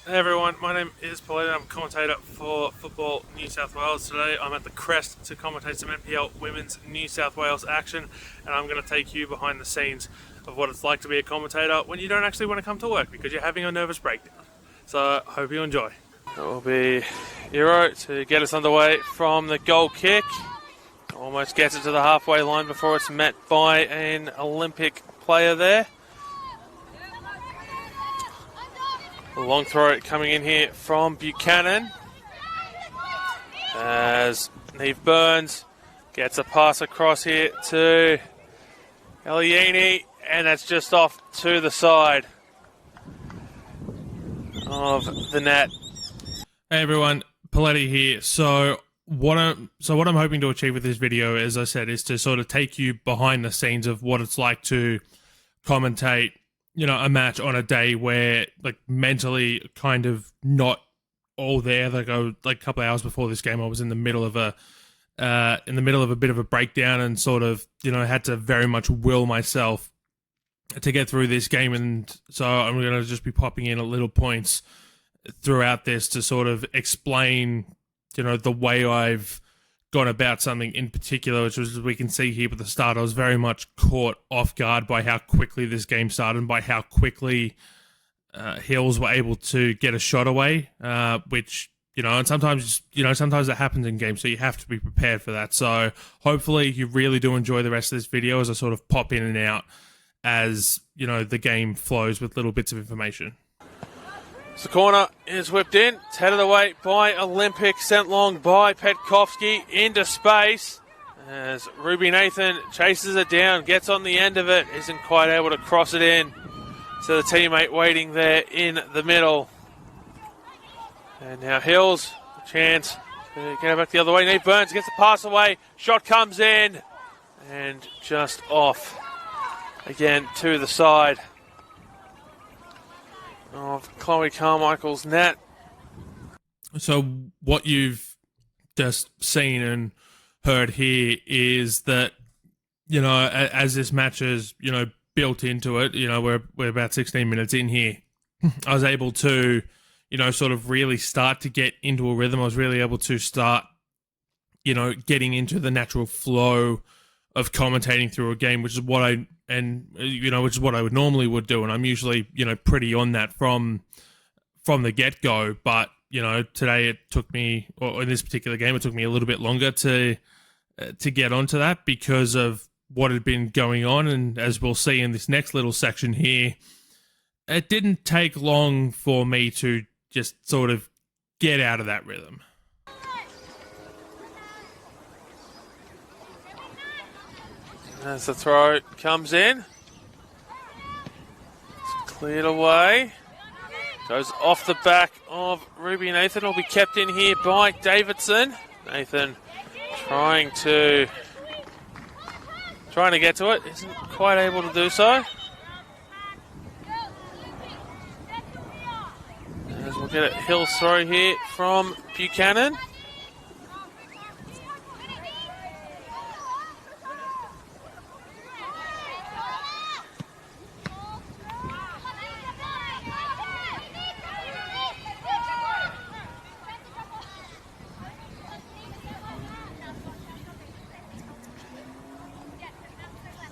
Hey everyone, my name is Poletti. I'm a commentator for Football New South Wales. Today I'm at the Crest to commentate some NPL Women's New South Wales action, and I'm going to take you behind the scenes of what it's like to be a commentator when you don't actually want to come to work because you're having a nervous breakdown. So I hope you enjoy. It will be Euro to get us underway from the goal kick. Almost gets it to the halfway line before it's met by an Olympic player there. A long throw coming in here from Buchanan as Neve Burns gets a pass across here to Eliani, and that's just off to the side of the net. Hey everyone, Poletti here. So what I'm hoping to achieve with this video, as I said, is to sort of take you behind the scenes of what it's like to commentate, a match on a day where, mentally kind of not all there. Like a couple of hours before this game, I was in the middle of a bit of a breakdown, and sort of, had to very much will myself to get through this game. And so I'm going to just be popping in at little points throughout this to sort of explain, the way I've gone about something in particular, which was, as we can see here at the start, I was very much caught off guard by how quickly this game started and by how quickly Hills were able to get a shot away, which, and sometimes that happens in games, so you have to be prepared for that. So hopefully you really do enjoy the rest of this video as I sort of pop in and out as, the game flows with little bits of information. So the corner is whipped in. It's headed away by Olympic, sent long by Petkovsky into space as Ruby Nathan chases it down, gets on the end of it, isn't quite able to cross it in to the teammate waiting there in the middle. And now Hills, a chance to get it back the other way. Neve Burns gets the pass away, shot comes in and just off again to the side of Chloe Carmichael's net. So what you've just seen and heard here is that, as this match is, built into it, we're about 16 minutes in here. I was able to, sort of really start to get into a rhythm. I was really able to start, getting into the natural flow of commentating through a game, which is what I would normally would do, and I'm usually, pretty on that from the get-go. But, today it took me, or in this particular game, it took me a little bit longer to get onto that because of what had been going on. And as we'll see in this next little section here, it didn't take long for me to just sort of get out of that rhythm. As the throw comes in, it's cleared away, goes off the back of Ruby Nathan. Will be kept in here by Davidson. Nathan trying to get to it, isn't quite able to do so. As we'll get a Hills throw here from Buchanan.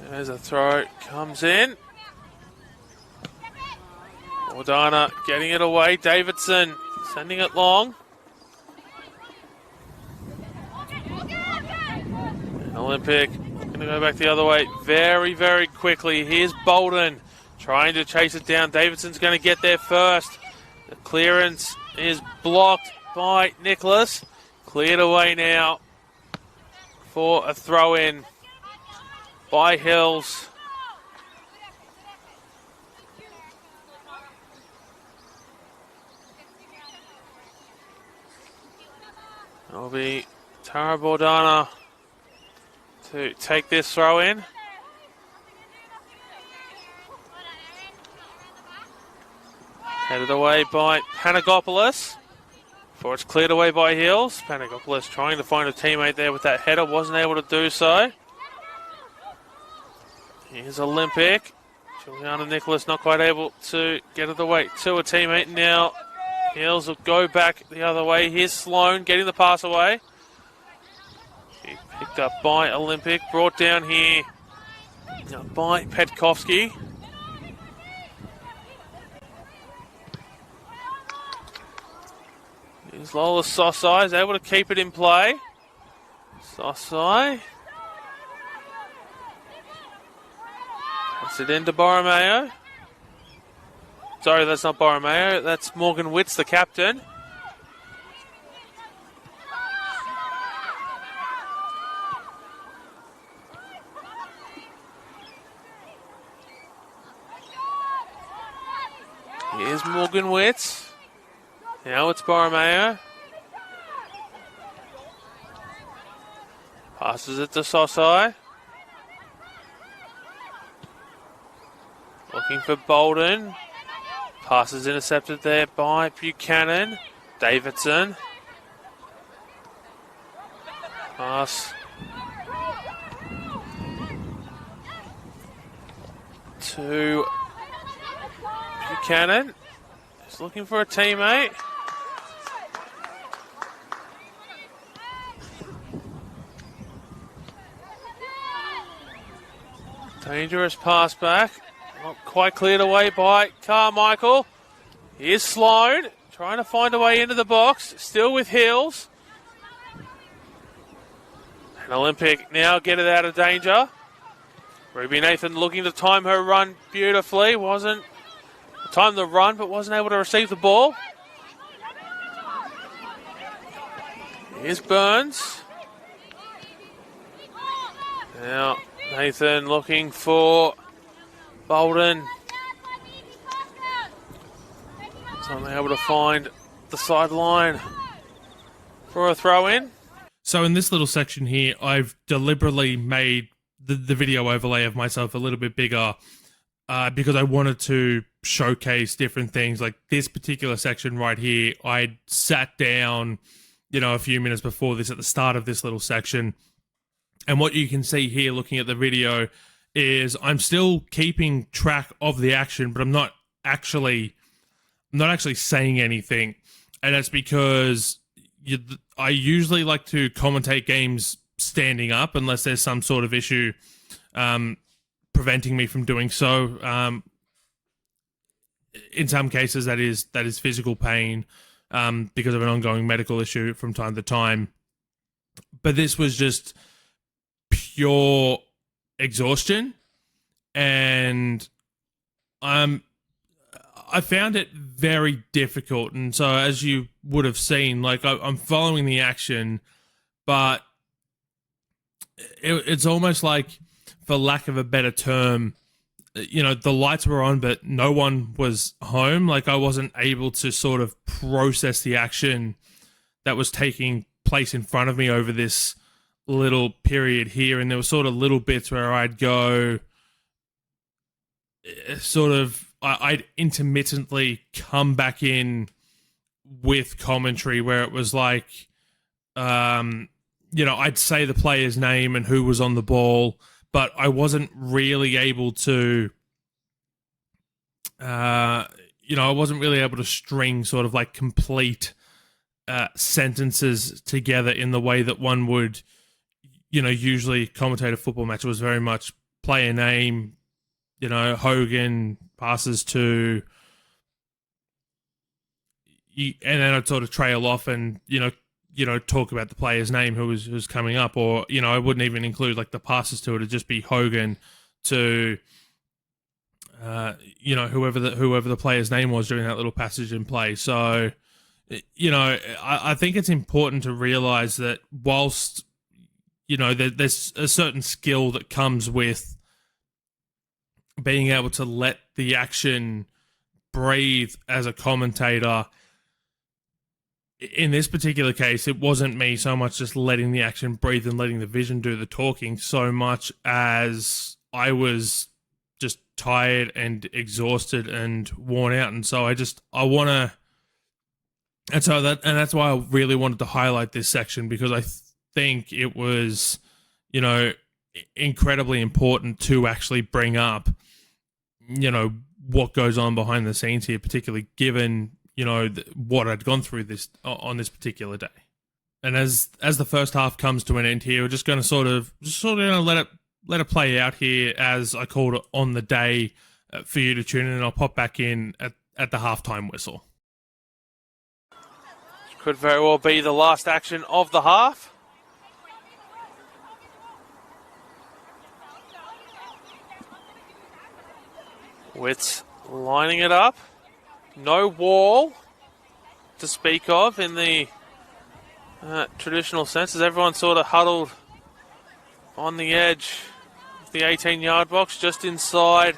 There's a throw, comes in. Ordana getting it away. Davidson sending it long. And Olympic going to go back the other way very, very quickly. Here's Bolden trying to chase it down. Davidson's going to get there first. The clearance is blocked by Nicholas. Cleared away now for a throw-in by Hills. It'll be Tara Bordana to take this throw in. Headed away by Panagopoulos before it's cleared away by Hills. Panagopoulos trying to find a teammate there with that header, wasn't able to do so. Here's Olympic. Juliana Nicholas not quite able to get it away to a teammate. Now Hills will go back the other way. Here's Sloan getting the pass away. He picked up by Olympic, brought down here by Petkovsky. Here's Lola Sosai, is able to keep it in play. Sosai. Puts it into Borromeo. Sorry, that's not Borromeo. That's Morgan Witts, the captain. Here's Morgan Witts. Now it's Borromeo. Passes it to Sosai. Looking for Bolden. Pass is intercepted there by Buchanan. Davidson. Pass to Buchanan. He's looking for a teammate. Dangerous pass back. Not quite cleared away by Carmichael. Here's Sloan, trying to find a way into the box. Still with Hills. And Olympic now get it out of danger. Ruby Nathan looking to time her run beautifully. Wasn't timed the run, but wasn't able to receive the ball. Here's Burns. Now Nathan looking for Bolden. Only able to find the sideline for a throw in. So in this little section here, I've deliberately made the video overlay of myself a little bit bigger because I wanted to showcase different things. Like this particular section right here, I sat down, a few minutes before this at the start of this little section. And what you can see here looking at the video is I'm still keeping track of the action, but I'm not actually saying anything. And that's because I usually like to commentate games standing up unless there's some sort of issue preventing me from doing so. In some cases, that is physical pain because of an ongoing medical issue from time to time. But this was just pure exhaustion, and I found it very difficult. And so as you would have seen, like I'm following the action, but it's almost like, for lack of a better term, the lights were on, but no one was home. Like I wasn't able to sort of process the action that was taking place in front of me over this little period here. And there were sort of little bits where I'd go I'd intermittently come back in with commentary where it was like, I'd say the player's name and who was on the ball, but I wasn't really able to, I wasn't really able to string sort of like complete sentences together in the way that one would, usually commentate a football match. It was very much player name, Hogan passes to, and then I'd sort of trail off and, talk about the player's name who was coming up, or, I wouldn't even include like the passes to it. It'd just be Hogan to, whoever the player's name was during that little passage in play. So, I think it's important to realize that whilst, there's a certain skill that comes with being able to let the action breathe as a commentator. In this particular case, it wasn't me so much just letting the action breathe and letting the vision do the talking, so much as I was just tired and exhausted and worn out. And so that's why I really wanted to highlight this section, because I think it was, incredibly important to actually bring up, what goes on behind the scenes here, particularly given, what I'd gone through this on this particular day. And as the first half comes to an end here, we're just going to sort of let it play out here as I called it on the day for you to tune in, and I'll pop back in at the halftime whistle. Could very well be the last action of the half. Wits lining it up. No wall to speak of in the traditional sense, as everyone sort of huddled on the edge of the 18-yard box, just inside.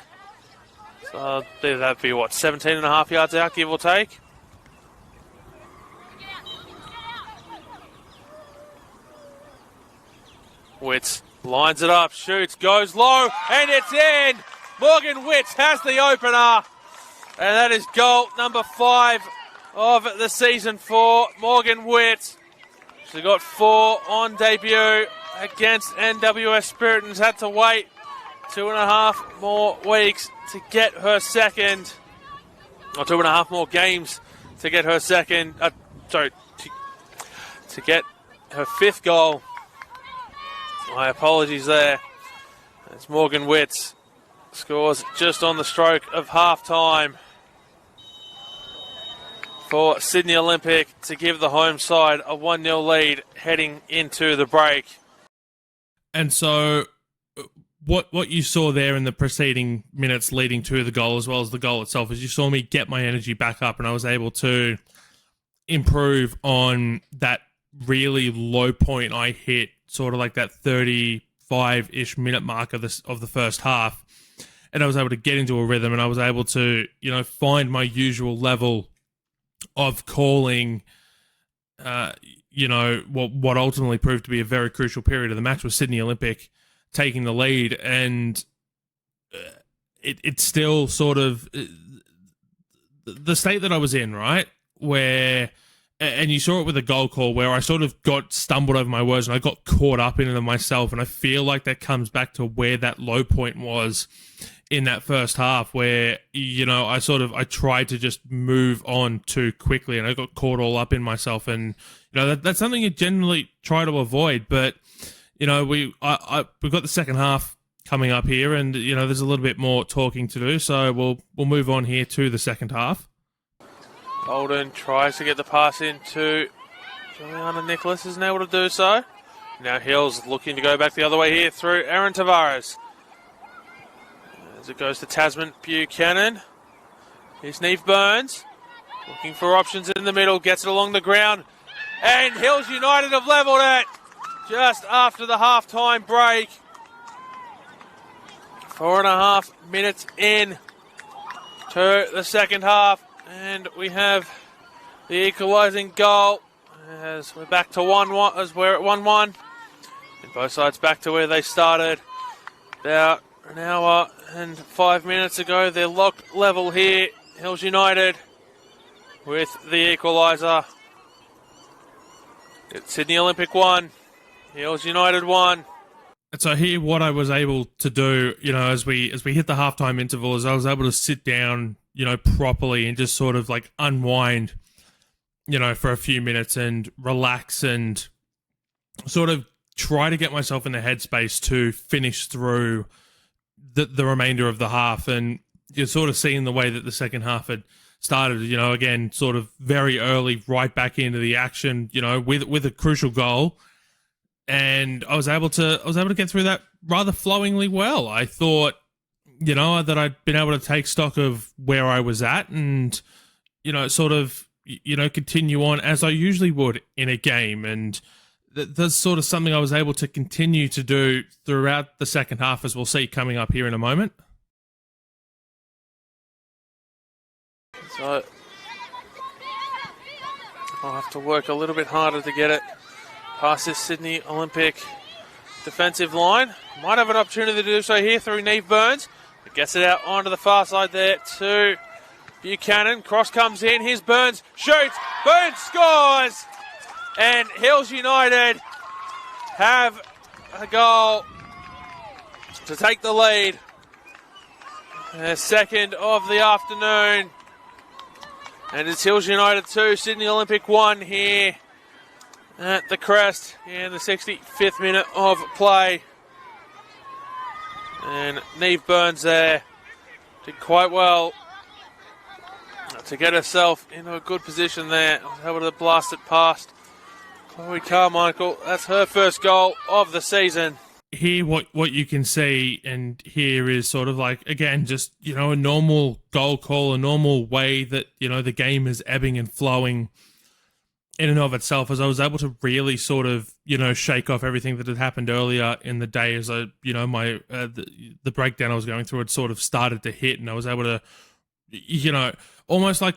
So that'd be, 17 and a half yards out, give or take. Wits lines it up, shoots, goes low, and it's in! Morgan Wits has the opener, and that is goal number 5 of the season for Morgan Wits. She got 4 on debut against NWS Spiritans, had to wait 2.5 more weeks to get her second, or 2.5 more games to get her second, to get her 5th goal. My apologies there. It's Morgan Wits scores just on the stroke of half-time for Sydney Olympic to give the home side a 1-0 lead heading into the break. And so what you saw there in the preceding minutes leading to the goal, as well as the goal itself, is you saw me get my energy back up, and I was able to improve on that really low point I hit, sort of like that 35-ish minute mark of the first half. And I was able to get into a rhythm, and I was able to, find my usual level of calling, what ultimately proved to be a very crucial period of the match, was Sydney Olympic taking the lead. And it's still sort of the state that I was in, right? Where, and you saw it with the goal call, where I sort of got stumbled over my words and I got caught up in them myself. And I feel like that comes back to where that low point was in that first half, where, I tried to just move on too quickly and I got caught all up in myself. And, that's something you generally try to avoid. But, we've got the second half coming up here, and, there's a little bit more talking to do. So we'll move on here to the second half. Golden tries to get the pass into Juliana Nicholas, isn't able to do so. Now Hills looking to go back the other way here through Erin Tavares. As it goes to Tasman Buchanan. Here's Neve Burns. Looking for options in the middle, gets it along the ground. And Hills United have levelled it just after the half-time break. 4.5 minutes in to the second half. And we have the equalising goal as we're back to 1-1, as we're at 1-1. And both sides back to where they started about an hour and 5 minutes ago. They're locked level here. Hills United with the equaliser. It's Sydney Olympic 1, Hills United 1. And so here, what I was able to do, as we hit the halftime interval, is I was able to sit down, properly and just sort of like unwind, for a few minutes and relax and sort of try to get myself in the headspace to finish through the remainder of the half. And you're sort of seeing the way that the second half had started, again, sort of very early, right back into the action, with a crucial goal. And I was able to get through that rather flowingly well. I thought, that I'd been able to take stock of where I was at and, sort of, continue on as I usually would in a game. And that's sort of something I was able to continue to do throughout the second half, as we'll see coming up here in a moment. So I'll have to work a little bit harder to get it past this Sydney Olympic defensive line. Might have an opportunity to do so here through Neve Burns. It gets it out onto the far side there to Buchanan. Cross comes in. Here's Burns. Shoots. Burns scores. And Hills United have a goal to take the lead. Their second of the afternoon. And it's Hills United 2, Sydney Olympic 1 here at the Crest in the 65th minute of play. And Neve Burns there did quite well to get herself into a good position there. Was able to blast it past Chloe Carmichael. That's her first goal of the season. Here, what you can see and hear is sort of like, again, just, a normal goal call, a normal way that, the game is ebbing and flowing in and of itself, as I was able to really sort of, shake off everything that had happened earlier in the day, as I, my, the breakdown I was going through had sort of started to hit, and I was able to, almost like,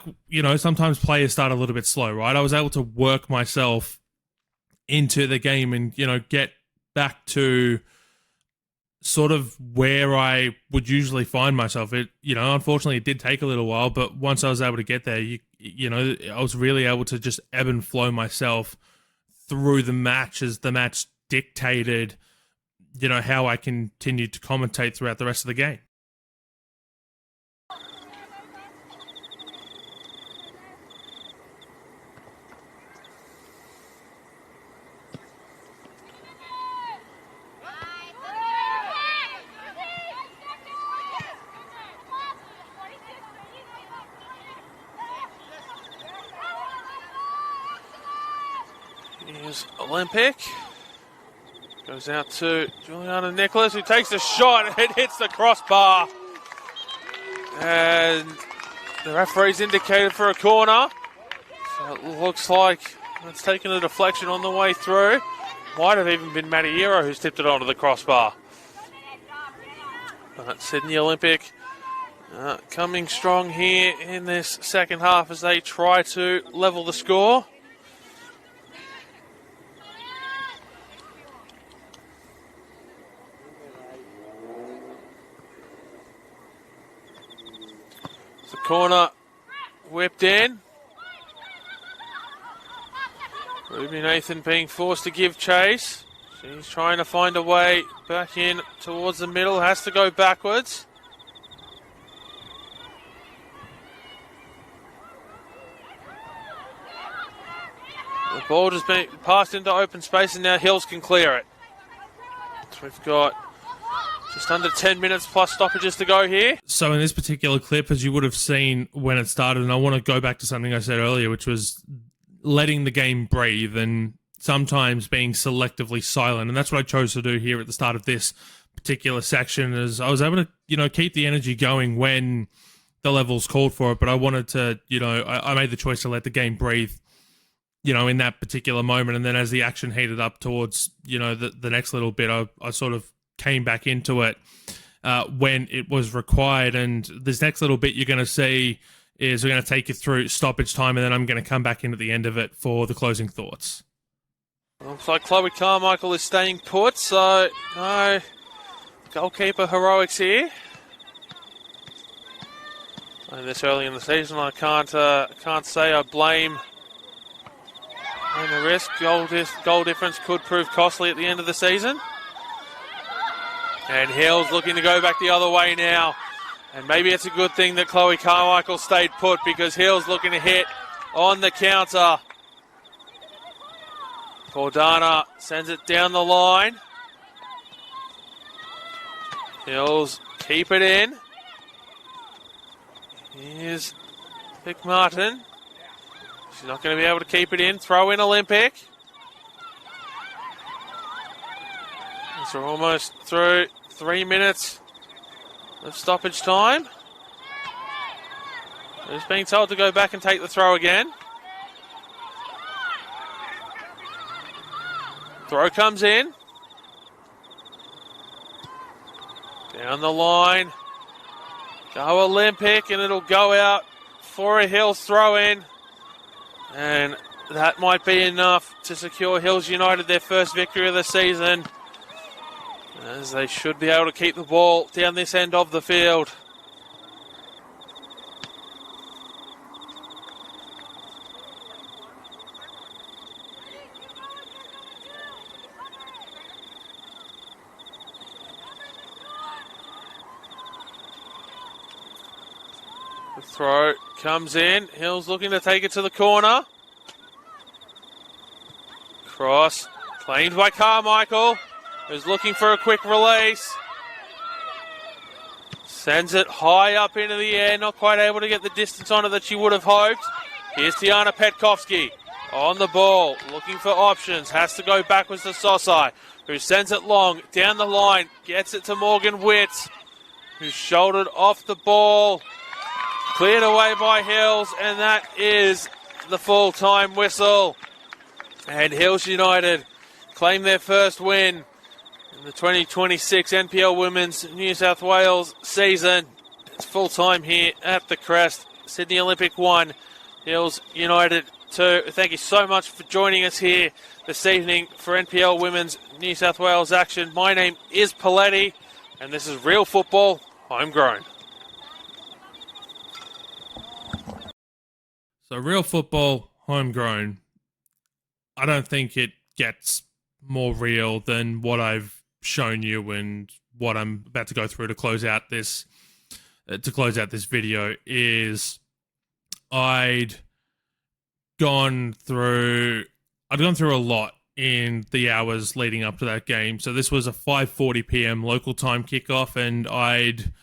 sometimes players start a little bit slow, right? I was able to work myself into the game and, get back to sort of where I would usually find myself. It, unfortunately it did take a little while, but once I was able to get there, I was really able to just ebb and flow myself through the match as the match dictated, how I continued to commentate throughout the rest of the game. Here's Olympic. Goes out to Juliana Nicholas, who takes a shot. It hits the crossbar. And the referee's indicated for a corner. So it looks like it's taken a deflection on the way through. Might have even been Matty Hero who's tipped it onto the crossbar. But Sydney Olympic coming strong here in this second half as they try to level the score. The corner whipped in. Ruby Nathan being forced to give chase. She's trying to find a way back in towards the middle. Has to go backwards. The ball just been passed into open space and now Hills can clear it. So we've got just under 10 minutes plus stoppages to go here. So in this particular clip, as you would have seen when it started, and I want to go back to something I said earlier, which was letting the game breathe and sometimes being selectively silent. And that's what I chose to do here at the start of this particular section, is I was able to, keep the energy going when the levels called for it. But I wanted to, I made the choice to let the game breathe, in that particular moment. And then as the action heated up towards, the next little bit, I sort of came back into it when it was required. And this next little bit you're going to see is we're going to take you through stoppage time, and then I'm going to come back in at the end of it for the closing thoughts. Looks like Chloe Carmichael is staying put, so no goalkeeper heroics here. And this early in the season, I can't say I blame the risk. Goal difference could prove costly at the end of the season. And Hills looking to go back the other way now. And maybe it's a good thing that Chloe Carmichael stayed put, because Hills looking to hit on the counter. Cordana sends it down the line. Hills keep it in. Here's Vic Martin. She's not going to be able to keep it in. Throw in Olympic. So we're almost through 3 minutes of stoppage time. Just being told to go back and take the throw again. Throw comes in. Down the line. Go Olympic, and it'll go out for a Hills throw in. And that might be enough to secure Hills United their first victory of the season, as they should be able to keep the ball down this end of the field. Throw comes in. Hills looking to take it to the corner. Cross claimed by Carmichael, who's looking for a quick release. Sends it high up into the air, not quite able to get the distance on it that she would have hoped. Here's Tiana Petkovsky on the ball, looking for options. Has to go backwards to Sosai, who sends it long down the line. Gets it to Morgan Witt, who's shouldered off the ball. Cleared away by Hills, and that is the full-time whistle. And Hills United claim their first win in the 2026 NPL Women's New South Wales season. It's full-time here at the Crest. Sydney Olympic 1, Hills United 2. Thank you so much for joining us here this evening for NPL Women's New South Wales action. My name is Poletti, and this is Real Football Homegrown. So Real Football Homegrown, I don't think it gets more real than what I've shown you and what I'm about to go through to close out this video. Is I'd gone through a lot in the hours leading up to that game. So this was a 5:40 p.m. local time kickoff, and I'd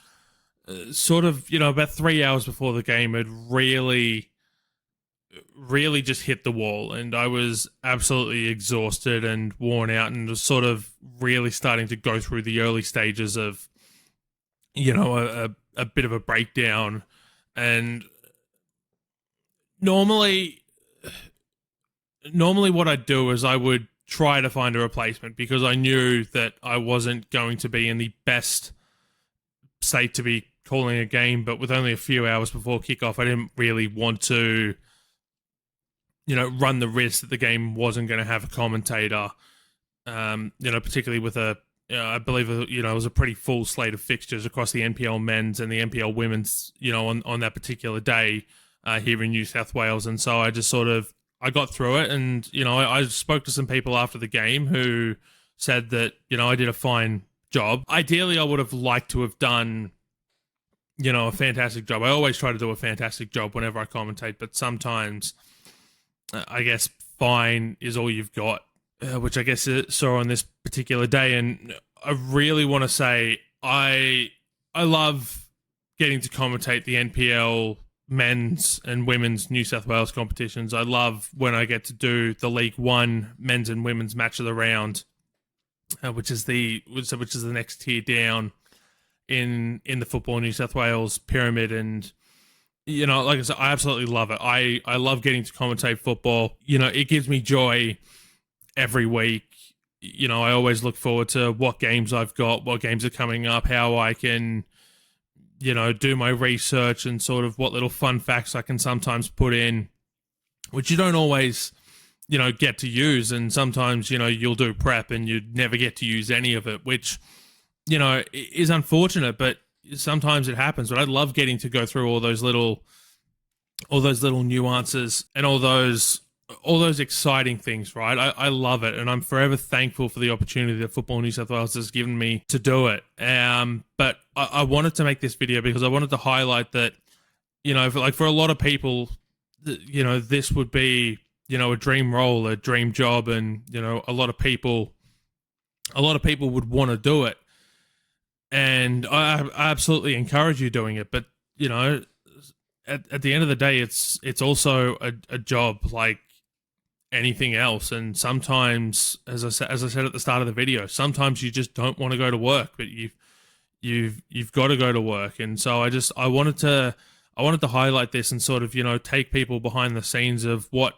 sort of, about 3 hours before the game had really just hit the wall, and I was absolutely exhausted and worn out, and was sort of really starting to go through the early stages of, a bit of a breakdown. And normally what I'd do is I would try to find a replacement, because I knew that I wasn't going to be in the best state to be calling a game. But with only a few hours before kickoff, I didn't really want to run the risk that the game wasn't going to have a commentator, particularly with I believe, it was a pretty full slate of fixtures across the NPL men's and the NPL women's, on that particular day here in New South Wales. And so I just I got through it, and, I spoke to some people after the game who said that, I did a fine job. Ideally, I would have liked to have done, a fantastic job. I always try to do a fantastic job whenever I commentate, but sometimes I guess fine is all you've got, which I guess it saw on this particular day. And I really want to say I love getting to commentate the NPL men's and women's New South Wales competitions. I love when I get to do the League One men's and women's match of the round, which is the next tier down in the Football New South Wales pyramid. And like I said, I absolutely love it. I love getting to commentate football. It gives me joy every week. I always look forward to what games I've got, what games are coming up, how I can, do my research, and sort of what little fun facts I can sometimes put in, which you don't always, get to use. And sometimes, you'll do prep and you never get to use any of it, which, is unfortunate, but sometimes it happens. But I love getting to go through all those little nuances and all those exciting things, right? I love it, and I'm forever thankful for the opportunity that Football New South Wales has given me to do it. But I wanted to make this video because I wanted to highlight that, for a lot of people, this would be, a dream role, a dream job, and, a lot of people would want to do it. And I absolutely encourage you doing it. But, at the end of the day, it's also a job like anything else. And sometimes, as I said at the start of the video, sometimes you just don't want to go to work, but you've got to go to work. And so I wanted to highlight this and sort of, take people behind the scenes of what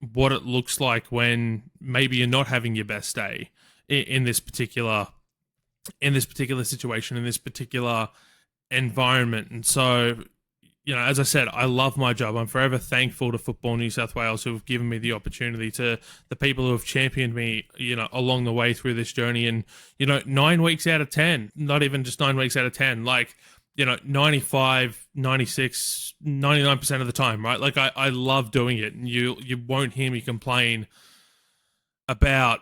it looks like when maybe you're not having your best day in this particular situation, in this particular environment. And so, as I said, I love my job. I'm forever thankful to Football New South Wales, who have given me the opportunity, to the people who have championed me, along the way through this journey. And, 9 weeks out of 10, not even just 9 weeks out of 10, like, 95, 96, 99% of the time, right? Like, I love doing it, and you won't hear me complain about,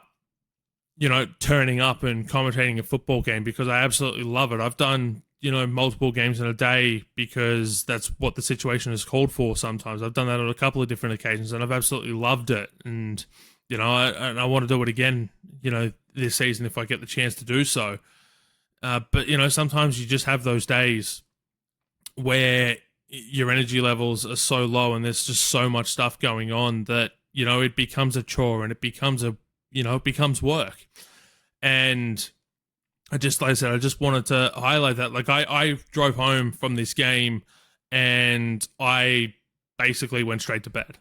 turning up and commentating a football game, because I absolutely love it. I've done multiple games in a day because that's what the situation is called for sometimes. I've done that on a couple of different occasions and I've absolutely loved it. And, I want to do it again, this season if I get the chance to do so. But, sometimes you just have those days where your energy levels are so low and there's just so much stuff going on that, it becomes a chore and it becomes it becomes work. And like I said, I just wanted to highlight that. Like I drove home from this game and I basically went straight to bed.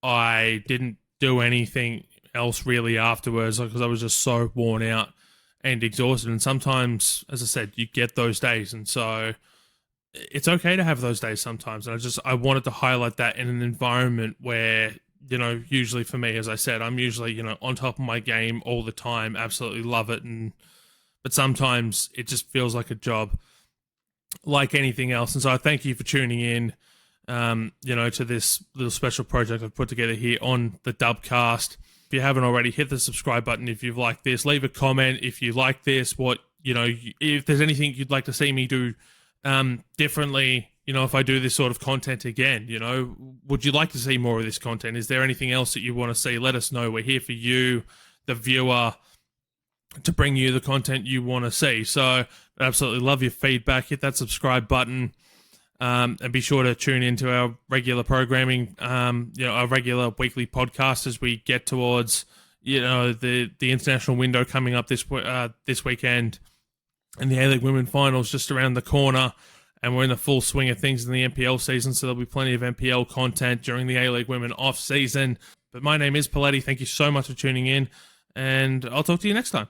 I didn't do anything else really afterwards because I was just so worn out and exhausted. And sometimes, as I said, you get those days. And so it's okay to have those days sometimes. And I wanted to highlight that in an environment where, usually for me, as I said, I'm usually, on top of my game all the time, absolutely love it. But sometimes it just feels like a job like anything else. And so I thank you for tuning in, to this little special project I've put together here on the Dubcast. If you haven't already, hit the subscribe button if you've liked this. Leave a comment if you like this, if there's anything you'd like to see me do differently, if I do this sort of content again, would you like to see more of this content? Is there anything else that you want to see? Let us know. We're here for you, the viewer, to bring you the content you want to see. So I absolutely love your feedback. Hit that subscribe button, and be sure to tune into our regular programming, our regular weekly podcast as we get towards, the international window coming up this weekend, and the A-League Women Finals just around the corner. And we're in the full swing of things in the NPL season, so there'll be plenty of NPL content during the A-League Women off season. But my name is Poletti. Thank you so much for tuning in, and I'll talk to you next time.